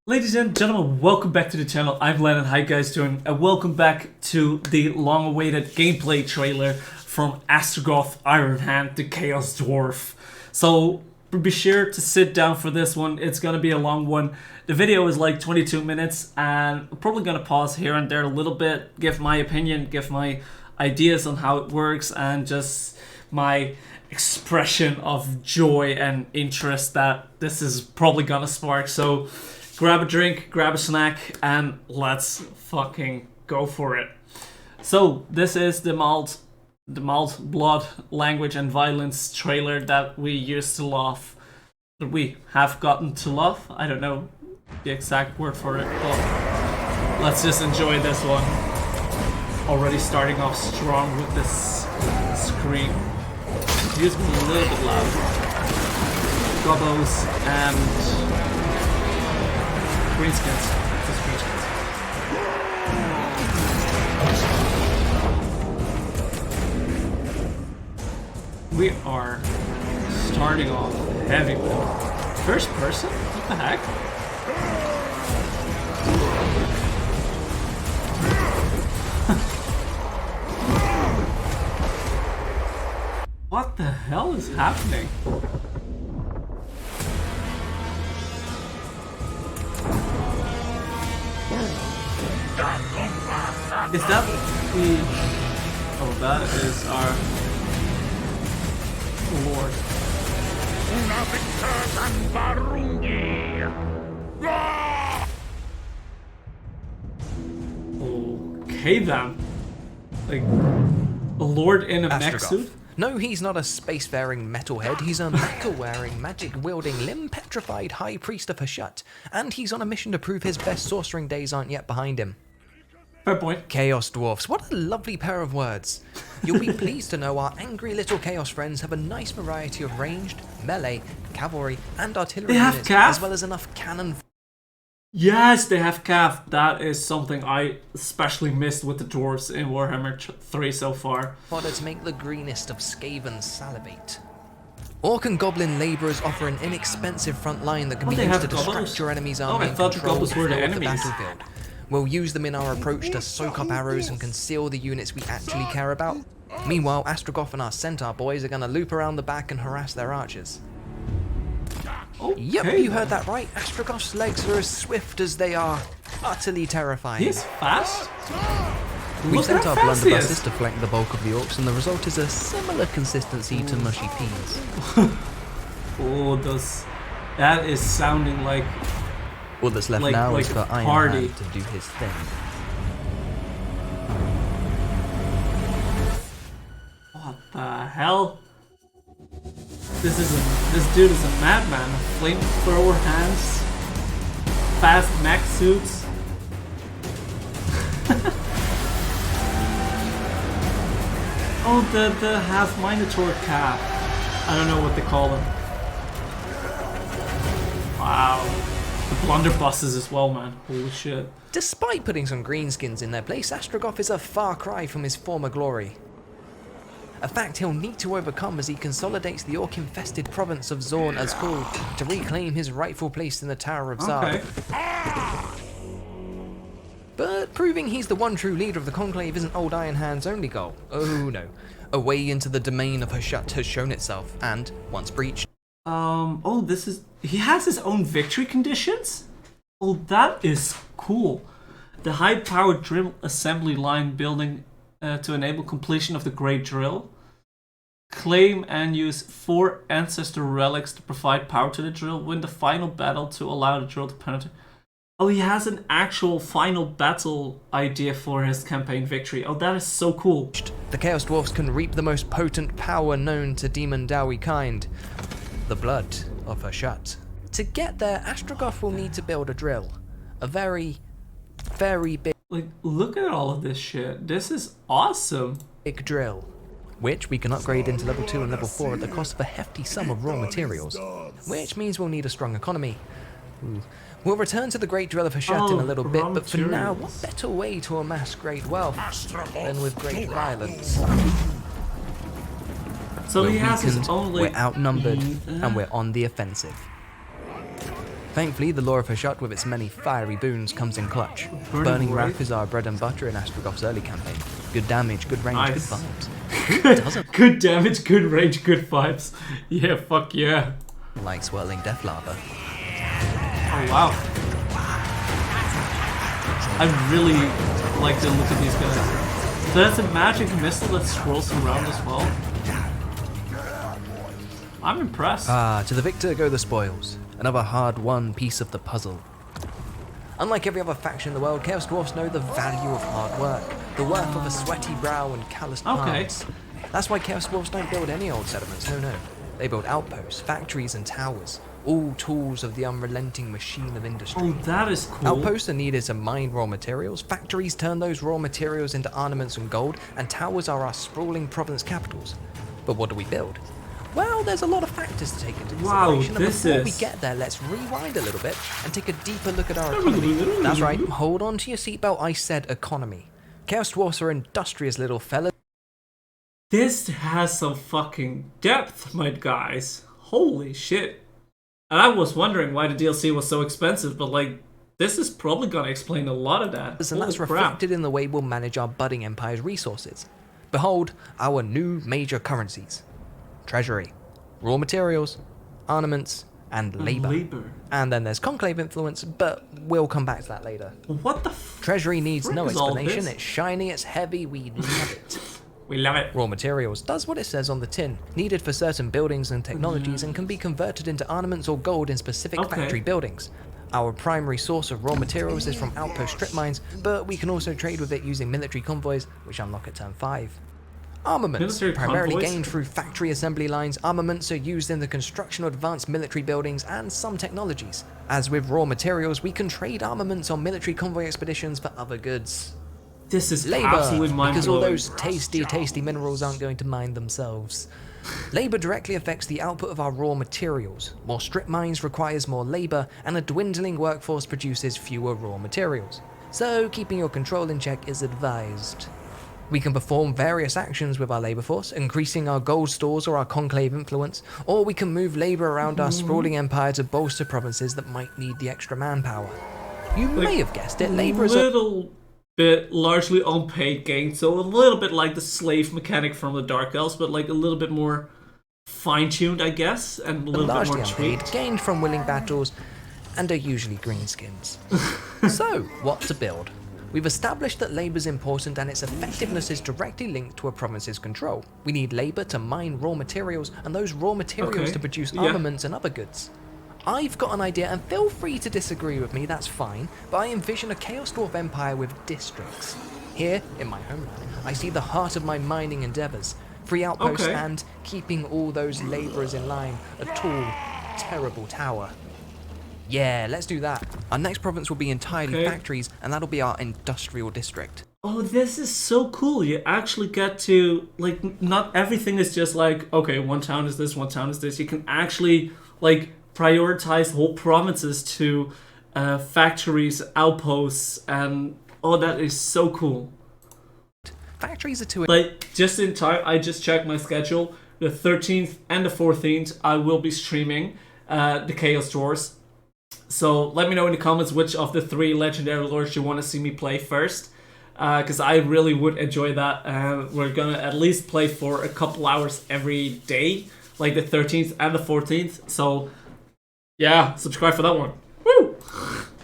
Ladies and gentlemen, welcome back to the channel. I'm Lennon. How you guys doing? And welcome back to the long-awaited gameplay trailer from Astragoth Ironhand, the Chaos Dwarf. So be sure to sit down for this one. It's gonna be a long one. The video is like 22 minutes, and I'm probably gonna pause here and there a little bit, give my opinion, give my ideas on how it works, and just my expression of joy and interest that this is probably gonna spark. So grab a drink, grab a snack, and let's fucking go for it. So this is the Malt Blood, Language and Violence trailer that we used to love. That we have gotten to love. I don't know the exact word for it, but let's just enjoy this one. Already starting off strong with this scream. Music is a little bit loud. Gobos and greenskins. Just greenskins. We are starting off heavy with first person? What the heck? What the hell is happening? Is that the... Oh, that is our Lord. Okay then. Like, a Lord in a mech suit? No, he's not a spacefaring metalhead, he's a metal-wearing, magic-wielding, limb-petrified High Priest of Hashut, and he's on a mission to prove his best sorcering days aren't yet behind him. Fair point. Chaos Dwarfs, what a lovely pair of words. You'll be pleased to know our angry little Chaos friends have a nice variety of ranged, melee, cavalry, and artillery units, as well as enough cannon. Yes, they have cav. That is something I especially missed with the dwarves in Warhammer 3 so far. Fodder to make the greenest of Skaven salivate. Orc and Goblin labourers offer an inexpensive front line that can be used to distract your enemy's army and control the flow of the battlefield. We'll use them in our approach to soak up arrows and conceal the units we actually care about. Meanwhile, Astragoth and our centaur boys are going to loop around the back and harass their archers. Okay. Yep, you heard that right. Astragoth's legs are as swift as they are utterly terrifying. He's fast? We sent our blunderbusses to flank the bulk of the orcs, and the result is a similar consistency to mushy peas. Oh, that is sounding like... All that's left now is for Ironhand to do his thing. What the hell? This dude is a madman. Flamethrower hands, fast mech suits. Oh, the half Minotaur cap. I don't know what they call them. Wow. The blunderbusses as well, man. Holy shit. Despite putting some greenskins in their place, Astragoth is a far cry from his former glory. A fact he'll need to overcome as he consolidates the orc-infested province of Zharr as Khul to reclaim his rightful place in the Tower of Zharr. Okay. But proving he's the one true leader of the Conclave isn't old Ironhand's only goal. Oh no. A way into the domain of Hashut has shown itself, and, once breached... Oh, this is... He has his own victory conditions? Oh, that is cool. The high-powered drill assembly line building to enable completion of the Great Drill. Claim and use 4 ancestor relics to provide power to the drill. Win the final battle to allow the drill to penetrate. Oh, he has an actual final battle idea for his campaign victory. Oh, that is so cool. The Chaos Dwarfs can reap the most potent power known to Demon Dowie kind. The blood of Hashut. To get there, Astragoth will need to build a drill. A very, very big... Like, look at all of this shit. This is awesome. Big drill. Which we can upgrade into level 2 and level 4 at the cost of a hefty sum of raw materials. Which means we'll need a strong economy. We'll return to the Great Drill of Hashut in a little bit, but for now, what better way to amass great wealth than with great violence? So he has his own, like, we're outnumbered and we're on the offensive. Thankfully, the Law of Hashut with its many fiery boons comes in clutch. Burning Wrath is our bread and butter in Astragoth's early campaign. Good damage, good range, good vibes. Who doesn't Good damage, good range, good vibes. Yeah, fuck yeah. like swirling death lava? Oh wow. I really like the look of these guys. So that's a magic missile that swirls around as well. I'm impressed. To the victor go the spoils. Another hard-won piece of the puzzle. Unlike every other faction in the world, Chaos Dwarfs know the value of hard work, the worth of a sweaty brow and calloused palms. That's why Chaos Dwarfs don't build any old settlements, no. They build outposts, factories and towers, all tools of the unrelenting machine of industry. Oh, that is cool. Outposts are needed to mine raw materials, factories turn those raw materials into ornaments and gold, and towers are our sprawling province capitals. But what do we build? Well, there's a lot of factors to take into consideration, and before we get there, let's rewind a little bit and take a deeper look at our economy. That's right, hold on to your seatbelt, I said economy. Chaos Dwarfs are industrious little fellas. This has some fucking depth, my guys. Holy shit. And I was wondering why the DLC was so expensive, but like, this is probably gonna explain a lot of that. And that's reflected in the way we'll manage our budding empire's resources. Behold, our new major currencies. Treasury, raw materials, ornaments, and labor. And then there's conclave influence, but we'll come back to that later. What the Treasury needs no explanation. It's shiny, it's heavy, we love it. We love it. Raw materials does what it says on the tin, needed for certain buildings and technologies, and can be converted into ornaments or gold in specific factory buildings. Our primary source of raw materials is from outpost strip mines, but we can also trade with it using military convoys, which unlock at turn 5. Armaments, primarily gained through factory assembly lines, armaments are used in the construction of advanced military buildings and some technologies. As with raw materials, we can trade armaments on military convoy expeditions for other goods. This is labor, absolutely mind-blowing. because all those tasty minerals aren't going to mine themselves. Labor directly affects the output of our raw materials. More strip mines requires more labor, and a dwindling workforce produces fewer raw materials. So keeping your control in check is advised. We can perform various actions with our labor force, increasing our gold stores or our conclave influence, or we can move labor around our sprawling empire to bolster provinces that might need the extra manpower. You may have guessed it, labor is a little bit largely unpaid gain, so a little bit like the slave mechanic from the Dark Elves, but like a little bit more fine-tuned, I guess, and a little bit more tweaked. Gained from willing battles, and are usually greenskins. So, what to build? We've established that labor is important and its effectiveness is directly linked to a province's control. We need labor to mine raw materials, and those raw materials to produce armaments and other goods. I've got an idea, and feel free to disagree with me, that's fine, but I envision a Chaos Dwarf empire with districts. Here, in my homeland, I see the heart of my mining endeavors. 3 outposts and, keeping all those laborers in line, a tall, terrible tower. Yeah, let's do that. Our next province will be entirely factories, and that'll be our industrial district. Oh, this is so cool. You actually get to, like, not everything is just like, okay, one town is this, one town is this. You can actually, like, prioritize whole provinces to factories, outposts, and oh, that is so cool. Factories are too... Like, just in time, I just checked my schedule. The 13th and the 14th, I will be streaming the Chaos Dwarfs. So let me know in the comments which of the 3 legendary lords you want to see me play first, because I really would enjoy that. We're gonna at least play for a couple hours every day, like the 13th and the 14th. So yeah, subscribe for that one. Woo!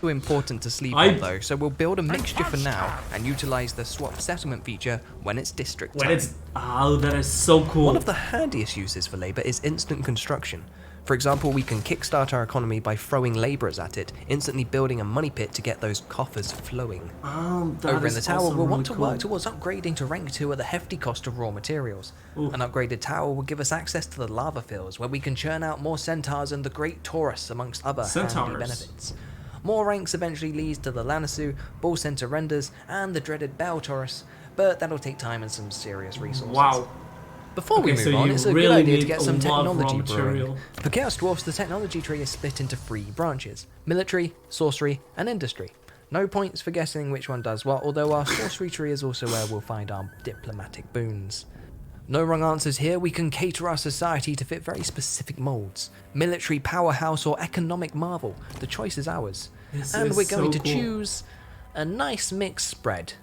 Too important to sleep on though, so we'll build a mixture for now and utilize the swap settlement feature when it's district time. Oh, that is so cool. One of the handiest uses for labor is instant construction. For example, we can kickstart our economy by throwing laborers at it, instantly building a money pit to get those coffers flowing. Over in the tower, we'll want to work towards upgrading to rank 2 at the hefty cost of raw materials. An upgraded tower will give us access to the lava fields, where we can churn out more centaurs and the great Taurus, amongst other handy benefits. More ranks eventually leads to the Lanisu, Bull Center Renders, and the dreaded Bell Taurus, but that'll take time and some serious resources. Wow. Before we move on, it's a good idea to get some technology brewing. For Chaos Dwarfs, the technology tree is split into 3 branches: military, sorcery, and industry. No points for guessing which one does what, although our sorcery tree is also where we'll find our diplomatic boons. No wrong answers here. We can cater our society to fit very specific molds. Military powerhouse or economic marvel. The choice is ours. And we're going to choose a nice mixed spread.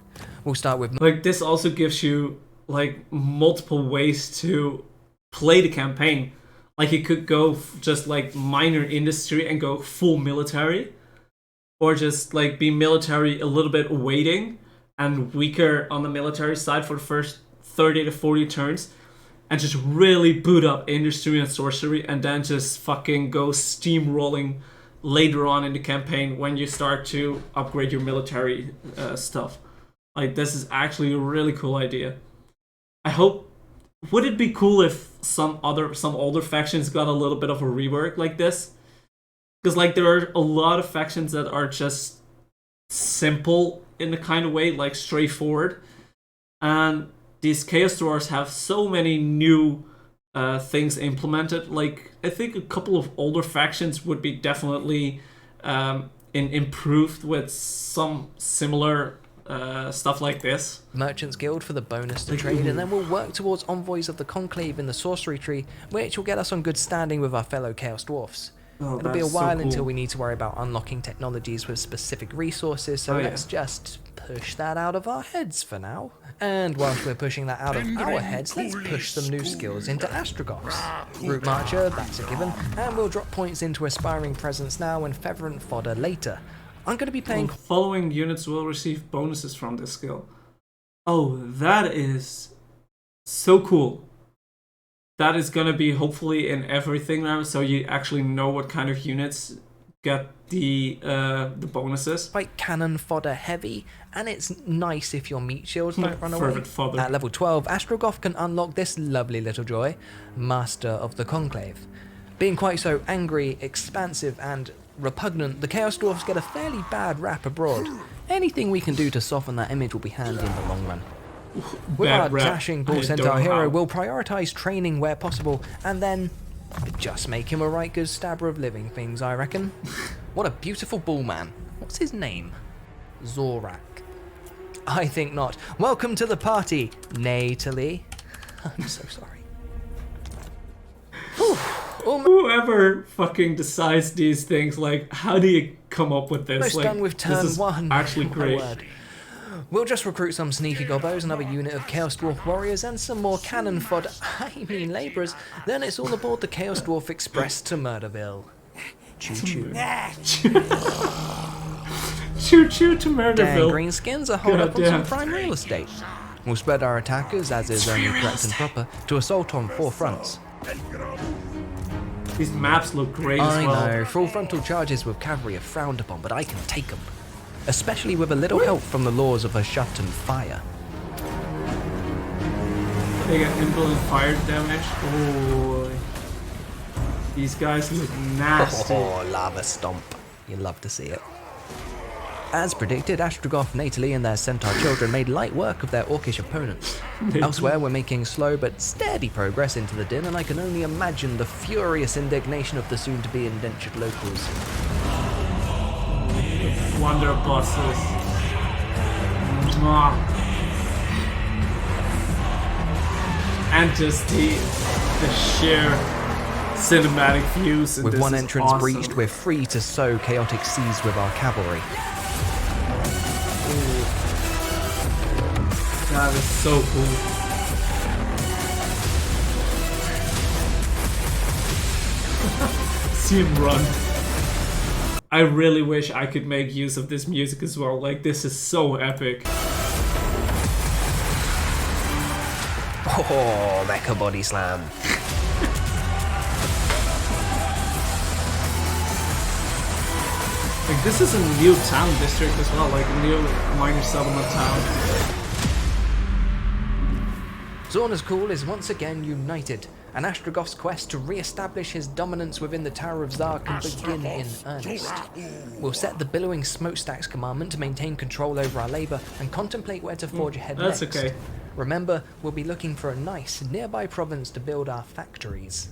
We'll start with... Like, this also gives you, like, multiple ways to play the campaign. Like, you could go just, like, minor industry and go full military. Or just, like, be military a little bit waiting and weaker on the military side for the first 30 to 40 turns. And just really boot up industry and sorcery. And then just fucking go steamrolling later on in the campaign when you start to upgrade your military stuff. Like, this is actually a really cool idea. I hope... Would it be cool if some older factions got a little bit of a rework like this? Because, like, there are a lot of factions that are just simple in the kind of way, like straightforward. And these Chaos Dwarfs have so many new things implemented. Like, I think a couple of older factions would be definitely improved with some similar stuff like this. Merchants Guild for the bonus to trade, and then we'll work towards Envoys of the Conclave in the Sorcery Tree, which will get us on good standing with our fellow Chaos Dwarfs. It'll be a while until we need to worry about unlocking technologies with specific resources, so let's just push that out of our heads for now. And whilst we're pushing that out of our heads, let's push some new skills into Astragoths. Route Marcher, that's a given, and we'll drop points into Aspiring Presence now and Feather and Fodder later. I'm going to be playing... Following units will receive bonuses from this skill. Oh, that is so cool. That is going to be hopefully in everything now, so you actually know what kind of units get the bonuses. Like cannon fodder heavy, and it's nice if your meat shields don't run away. At level 12, Astragoth can unlock this lovely little joy, Master of the Conclave. Being quite so angry, expansive, and repugnant, the Chaos Dwarfs get a fairly bad rap abroad. Anything we can do to soften that image will be handy in the long run. With our dashing Bull Centaur hero, we'll prioritise training where possible, and then just make him a right good stabber of living things, I reckon. What a beautiful bull man. What's his name? Zorak. I think not. Welcome to the party, Natalie. I'm so sorry. Whoever fucking decides these things, like, how do you come up with this? Almost done with turn one. Actually great. We'll just recruit some sneaky gobbos, another unit of Chaos Dwarf warriors, and some more cannon fodder, labourers. Then it's all aboard the Chaos Dwarf Express to Murderville. Choo-choo. Choo-choo to Murderville. Dang, greenskins are holed up on some prime real estate. We'll spread our attackers, as is only correct and proper, to assault on 4 fronts. These maps look great as well. I know, full frontal charges with cavalry are frowned upon, but I can take them. Especially with a little help from the laws of a shut and fire. They get inbuilt fire damage. Oh, these guys look nasty. Oh, lava stomp. You love to see it. As predicted, Astragoth, Natalie, and their centaur children made light work of their orcish opponents. Elsewhere, we're making slow but steady progress into the din, and I can only imagine the furious indignation of the soon-to-be indentured locals. Wonder bosses. Mwah. And just the sheer cinematic views. With one entrance breached, we're free to sow chaotic seas with our cavalry. Ooh. That is so cool. See him run. I really wish I could make use of this music as well. Like, this is so epic. Oh, mecha body slam. Like, this is a new town district as well, like a new minor settlement town. Zharr's Call is once again united, and Astragoth's quest to re-establish his dominance within the Tower of Zharr can begin in earnest. We'll set the Billowing Smokestacks commandment to maintain control over our labour and contemplate where to forge ahead next. That's okay. Remember, we'll be looking for a nice, nearby province to build our factories.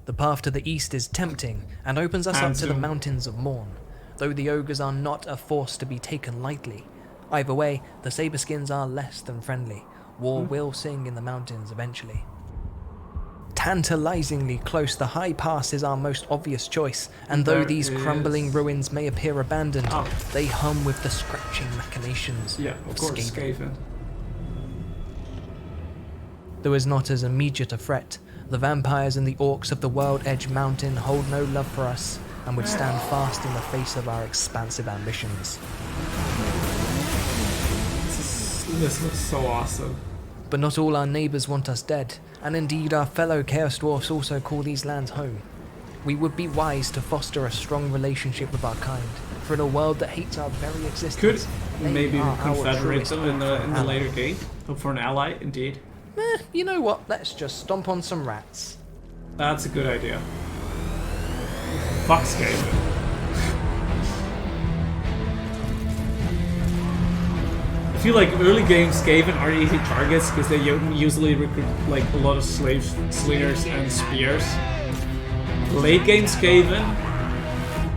The path to the east is tempting, and opens us up to the Mountains of Morn, though the ogres are not a force to be taken lightly. Either way, the Saberskins are less than friendly. War will sing in the mountains eventually. tantalizingly close, the high pass is our most obvious choice, and though these crumbling ruins may appear abandoned, they hum with the scratching machinations of Skaven. Though is not as immediate a threat, the vampires and the orcs of the World Edge Mountain hold no love for us and would stand fast in the face of our expansive ambitions. This looks so awesome. But not all our neighbours want us dead, and indeed our fellow Chaos Dwarfs also call these lands home. We would be wise to foster a strong relationship with our kind, for in a world that hates our very existence, could maybe confederate them in the later game. Hope for an ally, indeed. You know what? Let's just stomp on some rats. That's a good idea. Fuck Skaven. I feel like early game Skaven are easy targets because they usually recruit like a lot of slave slingers and spears. Late game Skaven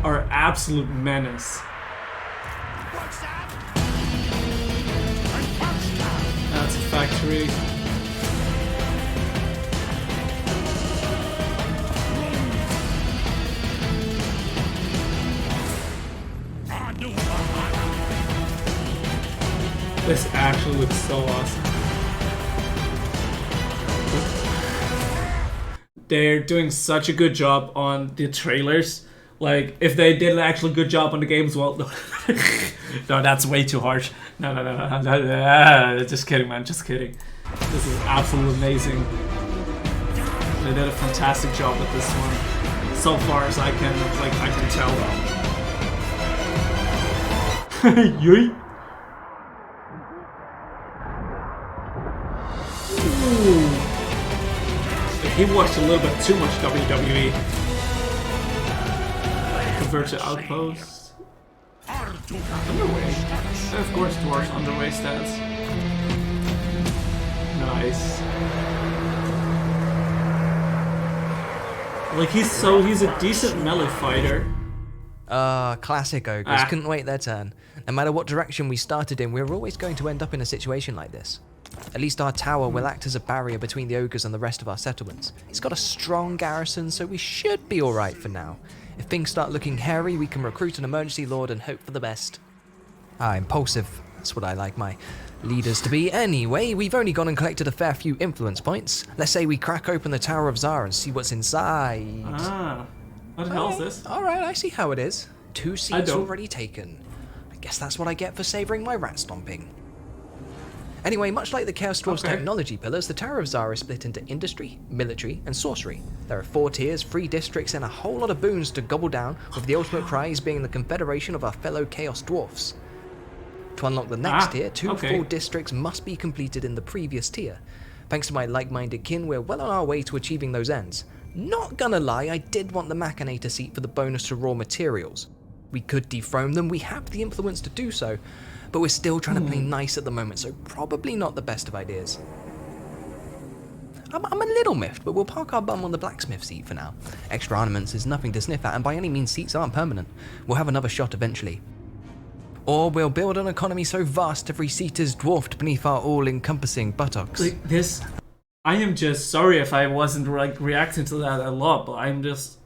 are absolute menace. That's a factory. This actually looks so awesome. They're doing such a good job on the trailers. Like, if they did an actually good job on the game as well. No, no, that's way too harsh. No. Just kidding, man. Just kidding. This is absolutely amazing. They did a fantastic job with this one. So far as I can tell. Yay! He watched a little bit too much WWE. Convert to outpost. Underway. Of course, dwarves underway stats. Nice. Like he's a decent melee fighter. Classic ogres. Couldn't wait their turn. No matter what direction we started in, we're always going to end up in a situation like this. At least our tower will act as a barrier between the ogres and the rest of our settlements. It's got a strong garrison, so we should be alright for now. If things start looking hairy, we can recruit an emergency lord and hope for the best. Impulsive. That's what I like my leaders to be. Anyway, we've only gone and collected a fair few influence points. Let's say we crack open the Tower of Zharr and see what's inside. What the hell is this? Alright, I see how it is. 2 seats already taken. I guess that's what I get for savouring my rat stomping. Anyway, much like the Chaos Dwarfs technology pillars, the Tower of Zharr is split into industry, military, and sorcery. There are 4 tiers, 3 districts, and a whole lot of boons to gobble down, with the ultimate prize being the confederation of our fellow Chaos Dwarfs. To unlock the next tier, 2 full districts must be completed in the previous tier. Thanks to my like-minded kin, we're well on our way to achieving those ends. Not gonna lie, I did want the Machinator seat for the bonus to raw materials. We could dethrone them, we have the influence to do so, but we're still trying to play nice at the moment, so probably not the best of ideas. I'm a little miffed, but we'll park our bum on the blacksmith seat for now. Extra ornaments is nothing to sniff at, and by any means seats aren't permanent. We'll have another shot eventually. Or we'll build an economy so vast every seat is dwarfed beneath our all-encompassing buttocks. Like this, I am just sorry if I wasn't reacting to that a lot, but I'm just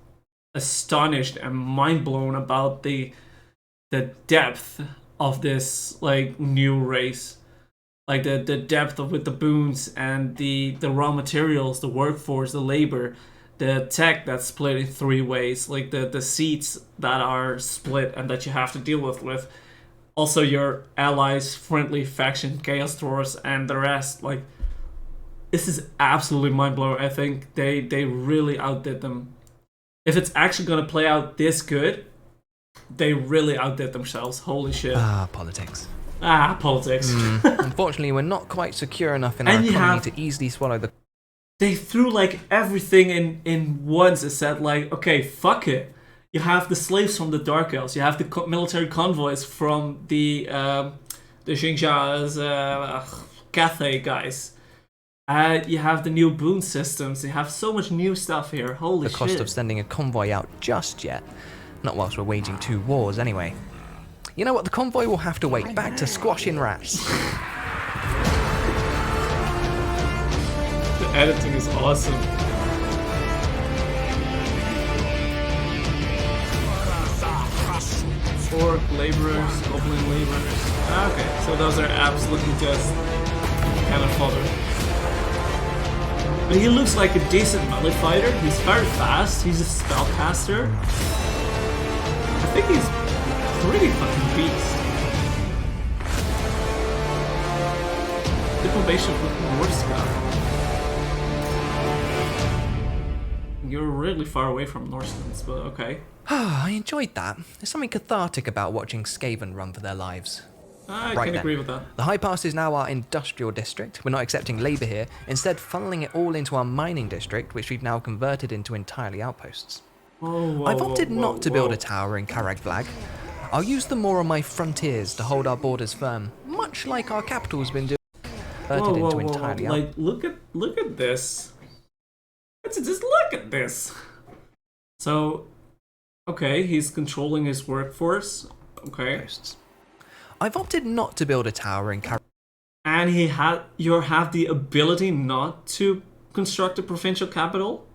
astonished and mind-blown about the depth of this like new race, like the depth of with the boons and the raw materials, the workforce, the labor, the tech that's split in 3 ways, like the seats that are split and that you have to deal with also your allies, friendly faction, Chaos Dwarfs, and the rest. Like, this is absolutely mind-blowing. I think they really outdid them. If it's actually gonna play out this good, they really outdid themselves. Holy shit. Politics. Politics. Unfortunately, we're not quite secure enough in our economy to easily swallow the... They threw like everything in once. It said like, okay, fuck it. You have the slaves from the Dark Elves. You have the military convoys from the Xingjia's Cathay guys. You have the new boon systems. You have so much new stuff here. Holy shit. The cost of sending a convoy out just yet. Not whilst we're waging 2 wars, anyway. You know what? The convoy will have to wait. Back to squashing rats. The editing is awesome. Orc, laborers, goblin laborers. Okay, so those are absolutely just cannon fodder. But he looks like a decent melee fighter. He's very fast. He's a spellcaster. I think he's a pretty fucking beast. Diplomatia with Norska. You're really far away from Norselands, but okay. I enjoyed that. There's something cathartic about watching Skaven run for their lives. I can agree with that. The High Pass is now our industrial district. We're not accepting labour here, instead funneling it all into our mining district, which we've now converted into entirely outposts. I've opted not to build a tower in Karagvlag. I'll use them more on my frontiers to hold our borders firm, much like our capital's been doing. Like, look at this. Just look at this. So, okay, he's controlling his workforce. Okay. I've opted not to build a tower in Karagvlag. And you have the ability not to construct a provincial capital?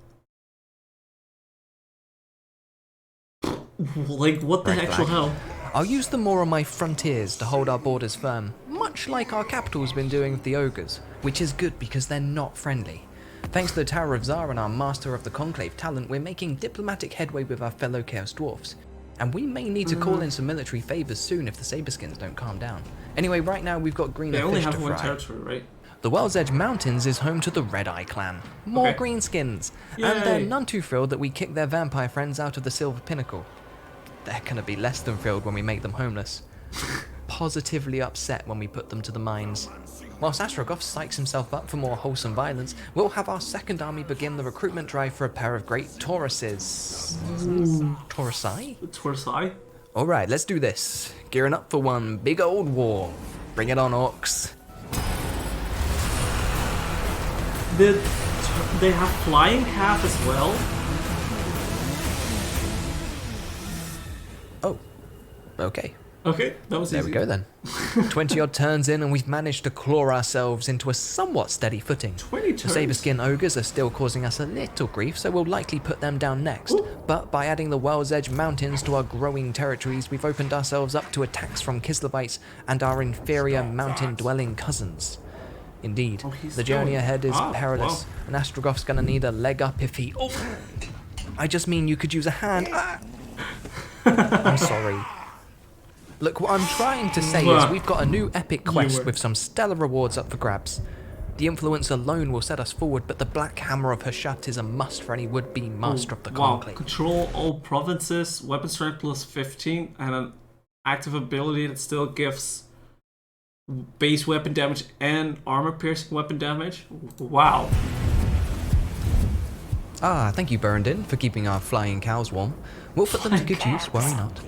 Like, what the actual hell? I'll use them more on my frontiers to hold our borders firm, much like our capital's been doing with the ogres, which is good because they're not friendly. Thanks to the Tower of Zharr and our Master of the Conclave talent, we're making diplomatic headway with our fellow Chaos Dwarfs. And we may need to call in some military favours soon if the Saberskins don't calm down. Anyway, right now we've got greener fish to fry. They only have one territory, right? The World's Edge Mountains is home to the Red Eye clan. More greenskins. Yay. And they're none too thrilled that we kicked their vampire friends out of the Silver Pinnacle. They're gonna be less than thrilled when we make them homeless. Positively upset when we put them to the mines. Whilst Astragoth psychs himself up for more wholesome violence, we'll have our second army begin the recruitment drive for a pair of great Tauruses. Taurusai? Taurusai? Alright, let's do this. Gearing up for one big old war. Bring it on, orcs. Did they have flying calf as well? Oh, okay. Okay, that was easy. There we go then. 20 odd turns in and we've managed to claw ourselves into a somewhat steady footing. 20 turns? The Saberskin ogres are still causing us a little grief, so we'll likely put them down next. Ooh. But by adding the World's Edge Mountains to our growing territories, we've opened ourselves up to attacks from Kislevites and our inferior mountain-dwelling cousins. Indeed, the journey ahead is perilous, and Astragoth's gonna need a leg up if he... Oh! I just mean you could use a hand. I'm sorry. Look, what I'm trying to say is we've got a new epic quest with some stellar rewards up for grabs. The influence alone will set us forward, but the Black Hammer of Hushat is a must for any would-be Master of the Conclave. Control all provinces, weapon strength plus 15, and an active ability that still gives base weapon damage and armor-piercing weapon damage. Wow. Ah, thank you, Burndin, for keeping our flying cows warm. We'll put them to good use, worry not.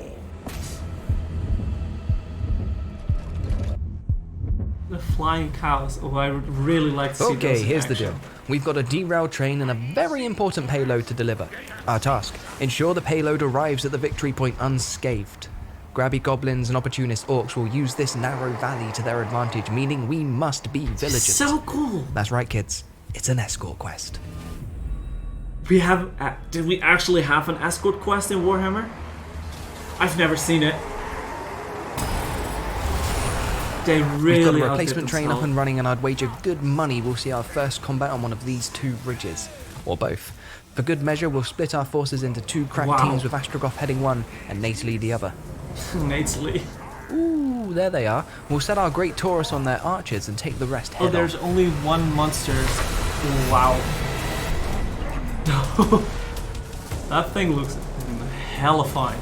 The flying cows. Oh, I would really like to see those in Okay, here's the action. deal. We've got a derailed train and a very important payload to deliver. Our task, ensure the payload arrives at the victory point unscathed. Grabby goblins and opportunist orcs will use this narrow valley to their advantage, meaning we must be villagers. So cool! That's right, kids. It's an escort quest. We have... did we actually have an escort quest in Warhammer? I've never seen it. They really We've got a replacement train up and running, and I'd wager good money we'll see our first combat on one of these two bridges. Or both. For good measure, we'll split our forces into two crack teams with Astragoth heading one and Nately the other. Nately. Ooh, there they are. We'll set our great Taurus on their archers and take the rest head on. There's only one monster. Wow. That thing looks hella fine.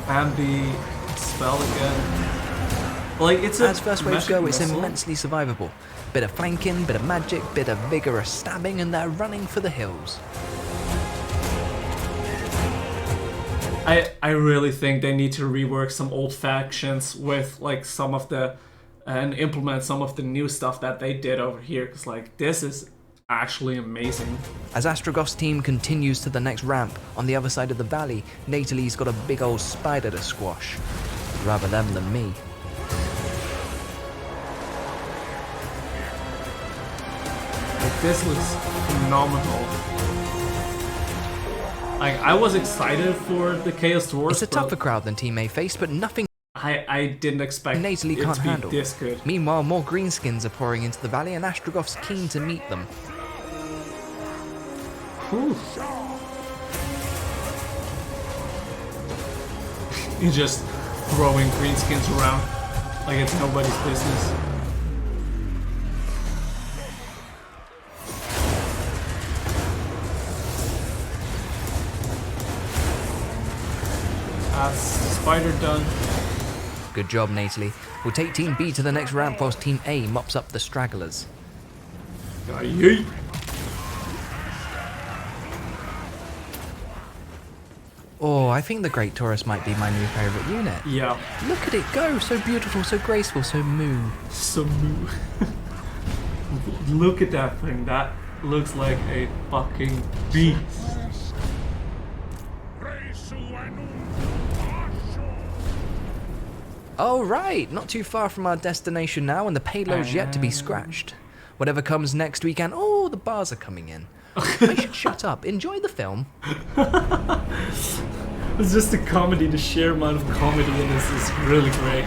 And the spell again. Like, it's as first waves go, it's immensely survivable. Bit of flanking, bit of magic, bit of vigorous stabbing, and they're running for the hills. I really think they need to rework some old factions with like some of the and implement some of the new stuff that they did over here, because like this is actually amazing. As Astragoth's team continues to the next ramp on the other side of the valley, Nately's got a big old spider to squash. Rather them than me. Like, this looks phenomenal. Like, I was excited for the Chaos Dwarfs. It's a tougher crowd than Team A faced, but nothing I didn't expect nasally it can't to be handle. this good. Meanwhile, more greenskins are pouring into the valley, and Astragoth's keen to meet them. Whew. He's just throwing greenskins around like it's nobody's business. That's spider done. Good job, Natally. We'll take Team B to the next ramp whilst Team A mops up the stragglers. Yeet. Oh, I think the Great Taurus might be my new favourite unit. Yeah. Look at it go, so beautiful, so graceful, so moo. So moo. Look at that thing, that looks like a fucking beast. Oh right, not too far from our destination now, and the payload's yet to be scratched. Whatever comes next weekend, oh, the bars are coming in. I should shut up, enjoy the film. It's just a comedy, the sheer amount of comedy in this is really great.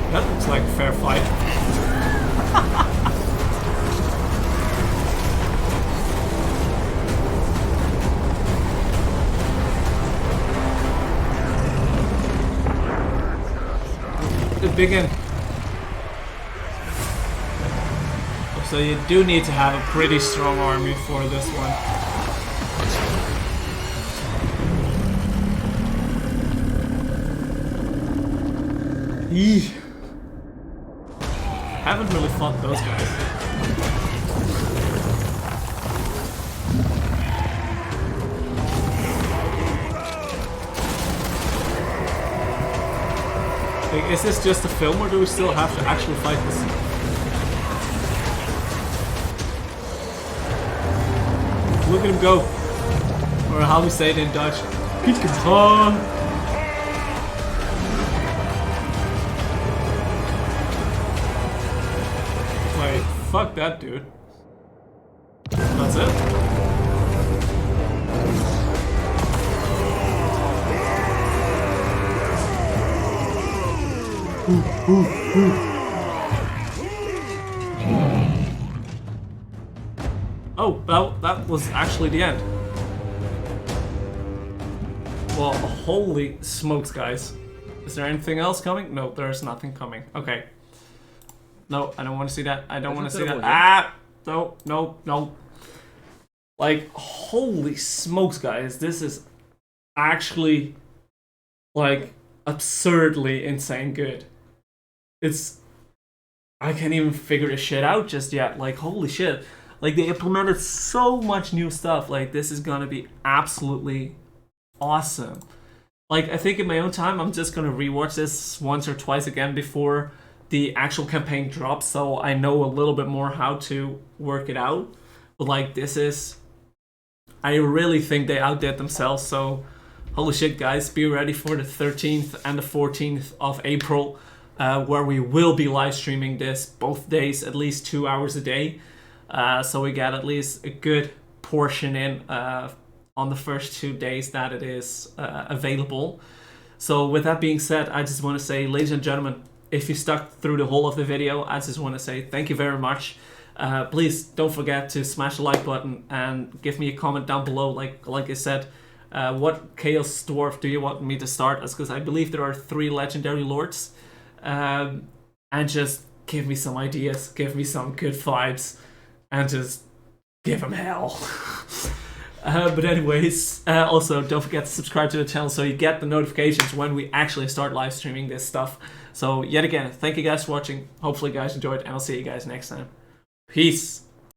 That looks like a fair fight. The big end. So you do need to have a pretty strong army for this one. Eee. Haven't really fought those guys. Like, is this just a film or do we still have to actually fight this? Look at him go. Or how we say it in Dutch. Piet gedaan. Wait, fuck that dude. That's it? Oh, that was actually the end. Well, holy smokes, guys. Is there anything else coming? No, there's nothing coming. Okay. No, I don't want to see that. I don't want to see that. Ah! No, no, no. Like, holy smokes, guys. This is actually, like, absurdly insane good. It's... I can't even figure this shit out just yet. Like, holy shit. Like, they implemented so much new stuff. Like, this is gonna be absolutely awesome. Like, I think in my own time, I'm just gonna rewatch this once or twice again before the actual campaign drops, so I know a little bit more how to work it out. But, like, this is... I really think they outdid themselves, so... Holy shit, guys, be ready for the 13th and the 14th of April, where we will be live streaming this both days, at least 2 hours a day. So we get at least a good portion in on the first 2 days that it is available. So with that being said, I just want to say, ladies and gentlemen, if you stuck through the whole of the video, I just want to say thank you very much. Please don't forget to smash the like button and give me a comment down below. Like I said, what Chaos Dwarf do you want me to start as? Because I believe there are 3 legendary lords. And just give me some ideas, give me some good vibes, and just give them hell. But anyways, also don't forget to subscribe to the channel so you get the notifications when we actually start live streaming this stuff. So yet again, thank you guys for watching. Hopefully you guys enjoyed, and I'll see you guys next time. Peace.